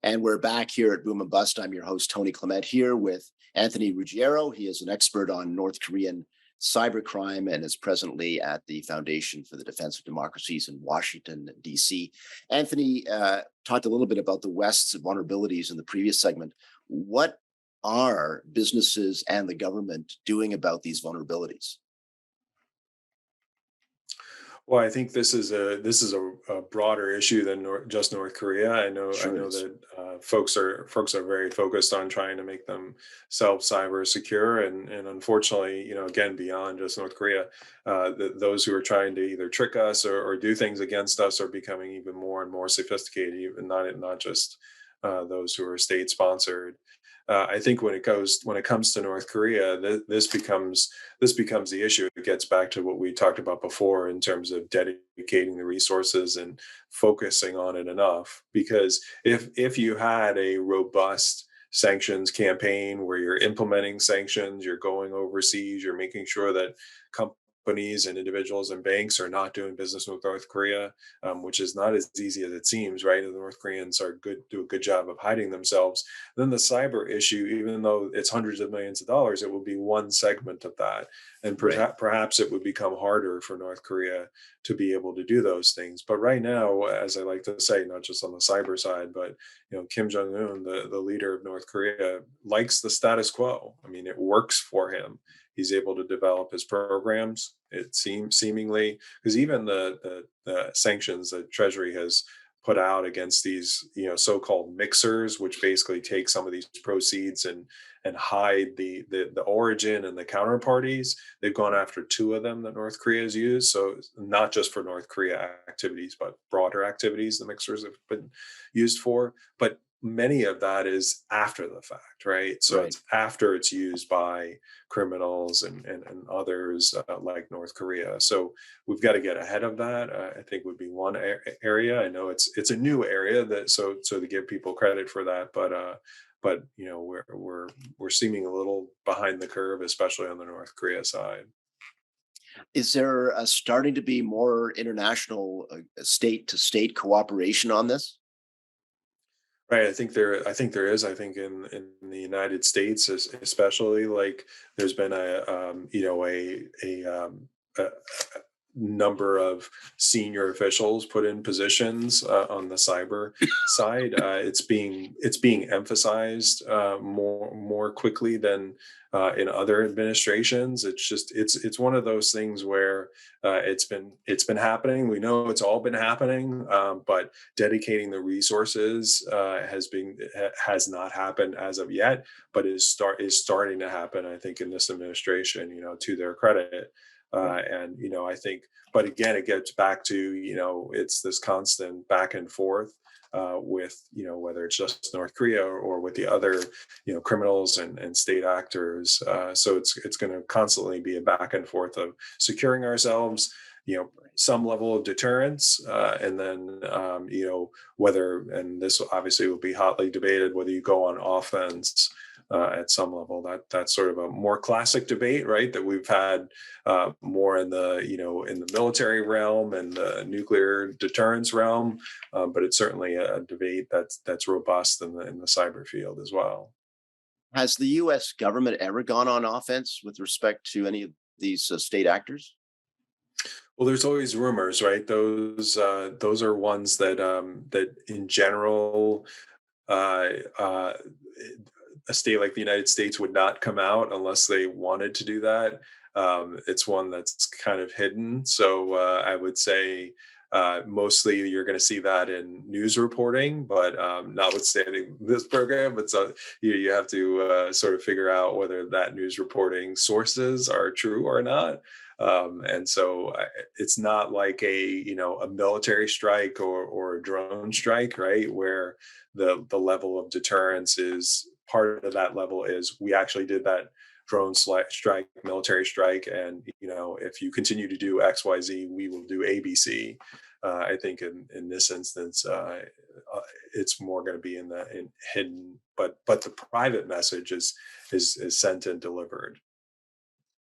And we're back here at Boom and Bust. I'm your host, Tony Clement, here with Anthony Ruggiero. He is an expert on North Korean cybercrime and is presently at the Foundation for the Defense of Democracies in Washington, D.C. Anthony talked a little bit about the West's vulnerabilities in the previous segment. What are businesses and the government doing about these vulnerabilities? Well, I think this is a broader issue than just North Korea. I Sure know is. that folks are very focused on trying to make themselves cyber secure, and unfortunately, again, beyond just North Korea, those who are trying to either trick us or do things against us are becoming even more and more sophisticated. Even not just those who are state sponsored. I think when it comes to North Korea, this becomes the issue. It gets back to what we talked about before in terms of dedicating the resources and focusing on it enough. Because if you had a robust sanctions campaign where you're implementing sanctions, you're going overseas, you're making sure that companies and individuals and banks are not doing business with North Korea, which is not as easy as it seems, right? The North Koreans do a good job of hiding themselves. Then the cyber issue, even though it's hundreds of millions of dollars, it will be one segment of that, and Right. perhaps it would become harder for North Korea to be able to do those things. But right now, as I like to say, not just on the cyber side, but Kim Jong Un, the leader of North Korea, likes the status quo. I mean, it works for him. He's able to develop his programs. It seems seemingly because even the sanctions that Treasury has put out against these so-called mixers, which basically take some of these proceeds and hide the origin and the counterparties. They've gone after two of them that North Korea has used. So not just for North Korea activities, but broader activities the mixers have been used for. But many of that is after the fact, right? So Right. it's after it's used by criminals and others like North Korea. So we've got to get ahead of that. I think would be one area. I know it's a new area that so to give people credit for that, but we're seeming a little behind the curve, especially on the North Korea side. Is there starting to be more international state to state cooperation on this? Right. I think there is. I think in the United States, especially, like there's been a number of senior officials put in positions on the cyber side. It's being emphasized more quickly than in other administrations. It's one of those things where it's been happening. We know it's all been happening, but dedicating the resources has not happened as of yet, but is starting to happen. I think in this administration, to their credit. Right. And I think, but again, it gets back to it's this constant back and forth with whether it's just North Korea or with the other criminals and state actors. So it's going to constantly be a back and forth of securing ourselves, some level of deterrence, and then whether, and this obviously will be hotly debated, whether you go on offense at some level. That's sort of a more classic debate, right? That we've had more in the military realm and the nuclear deterrence realm, but it's certainly a debate that's robust in the cyber field as well. Has the U.S. government ever gone on offense with respect to any of these state actors? Well, there's always rumors, right? Those are ones that in general, uh, uh, a state like the United States would not come out unless they wanted to do that. It's one that's kind of hidden. So I would say mostly you're going to see that in news reporting, but notwithstanding this program, but so you have to sort of figure out whether that news reporting sources are true or not. And so it's not like a military strike or a drone strike, right? Where the level of deterrence is part of that level is we actually did that strike, military strike, and if you continue to do XYZ, we will do ABC. I think in this instance, it's more going to be in hidden, but the private message is sent and delivered.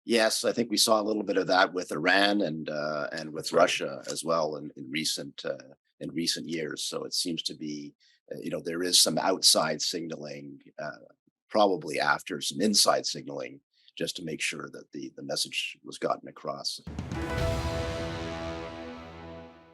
Yes, I think we saw a little bit of that with Iran and with That's right. Russia as well in recent in recent years. So it seems to be, there is some outside signaling, probably after some inside signaling, just to make sure that the message was gotten across.